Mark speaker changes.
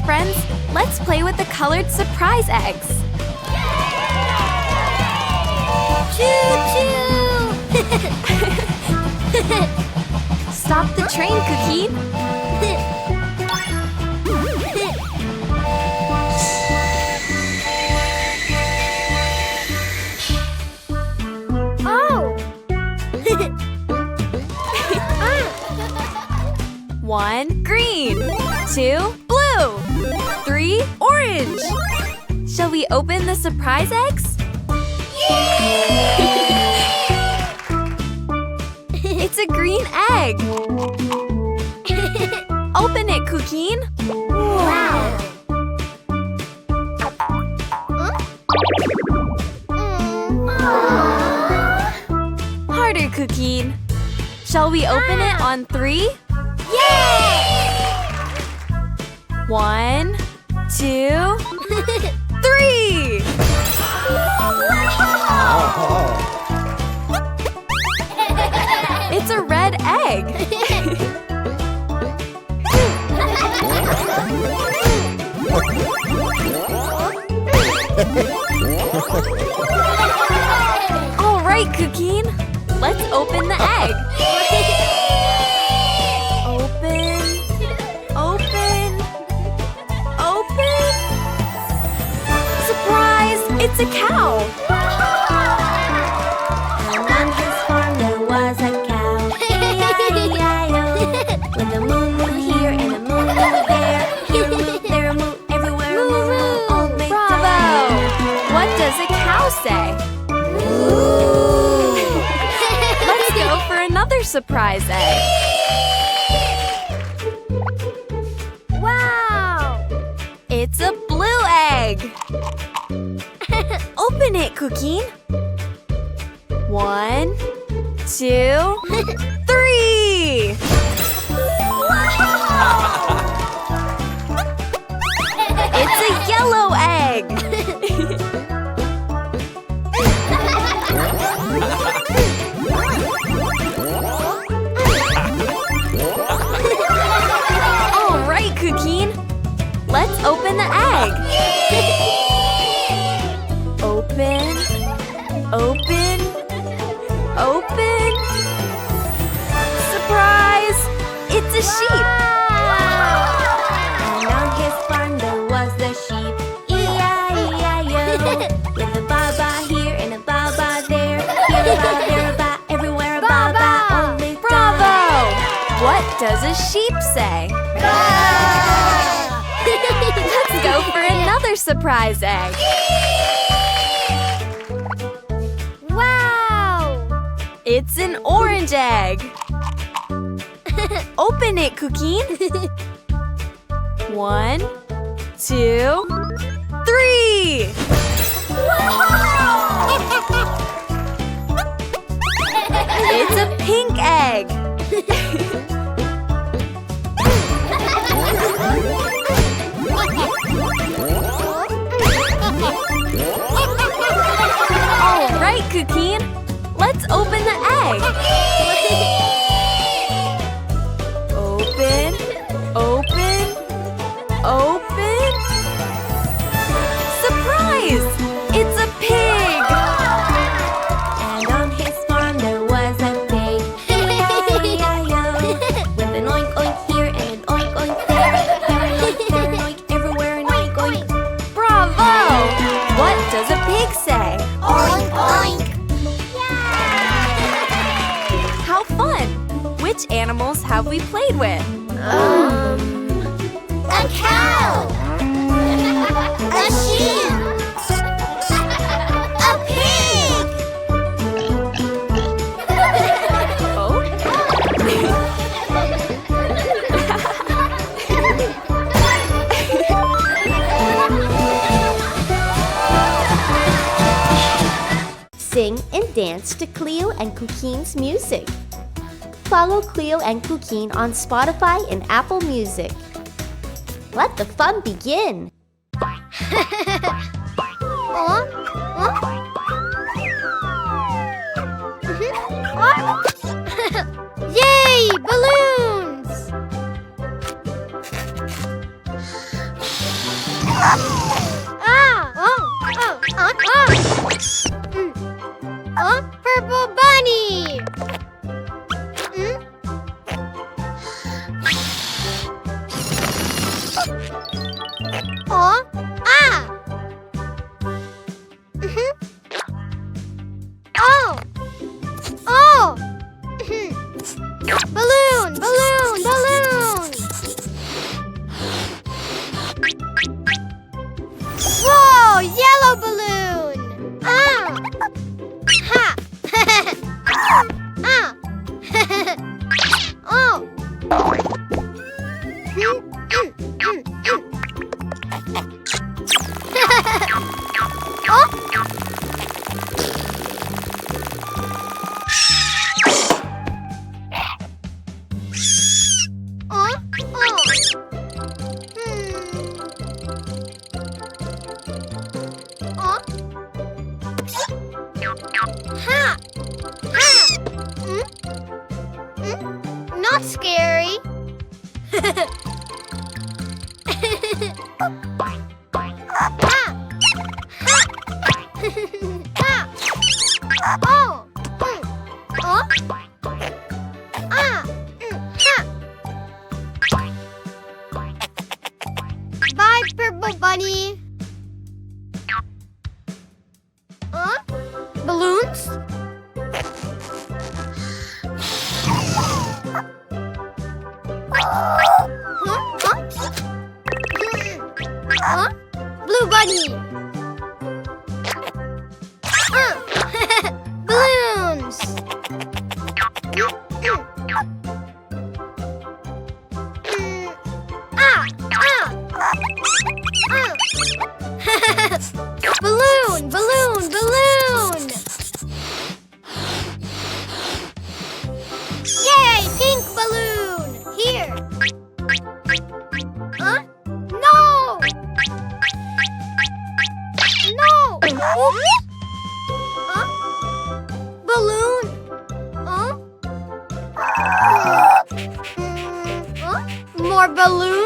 Speaker 1: friends, let's play with the colored surprise eggs.
Speaker 2: Choo-choo!
Speaker 1: Stop the train, Cuquin.
Speaker 2: Oh!
Speaker 1: 1, green. 2, blue. 3, orange. Shall we open the surprise eggs? It's a green egg. Open it, Cuquin.
Speaker 2: Wow!
Speaker 1: Harder, Cuquin. Shall we open it on 3?
Speaker 2: Yay!
Speaker 1: 1, 2, 3! It's a red egg. All right, Cuquin. Let's open the egg. Open. Open. Open. Surprise! It's a cow.
Speaker 3: And on his farm there was a cow. E-I-E-I-O. With a moo moo here and a moo moo there. Here a moo, there a moo, everywhere a moo moo. All make
Speaker 1: Bravo! What does a cow say? Let's go for another surprise egg.
Speaker 2: Wow!
Speaker 1: It's a blue egg. Open it, Cuquin. 1, 2, 3. It's a yellow egg. All right, Cuquin. Let's open the egg. Open. Open. Open. Surprise! It's a sheep.
Speaker 3: And on his farm there was the sheep. E-I-E-I-O. With a ba-ba here and a ba-ba there. Here a ba, there a ba, everywhere a ba-ba. Only
Speaker 1: Bravo! What does a sheep say? Let's go for another surprise egg.
Speaker 2: Wow!
Speaker 1: It's an orange egg. Open it, Cuquin. 1, 2, 3. It's a pink egg. All right, Cuquin. Let's open the egg. Open, open, open. Surprise! It's a pig.
Speaker 3: And on his farm there was a pig. E-I-E-I-O. With an oink oink here and an oink oink there. Here an oink, there an oink, everywhere an oink oink.
Speaker 1: Bravo! What does a pig say?
Speaker 2: Oink, oink!
Speaker 1: How fun! Which animals have we played with?
Speaker 2: A cow! A sheep! A pig!
Speaker 1: Oh?
Speaker 3: Sing and dance to Cleo and Cuquin's music. Follow Cleo and Cuquin on Spotify and Apple Music. Let the fun begin!
Speaker 2: Yay! Balloons! Balloon, balloon, balloon. Whoa, yellow balloon. Ah. Ha. Ah. Oh. Not scary. Oh. Bye, Purple Bunny. Balloons? Blue Bunny. Balloons. Balloon, balloon, balloon. Yay, pink balloon. Here. No. No. Oops. Balloon. More balloons.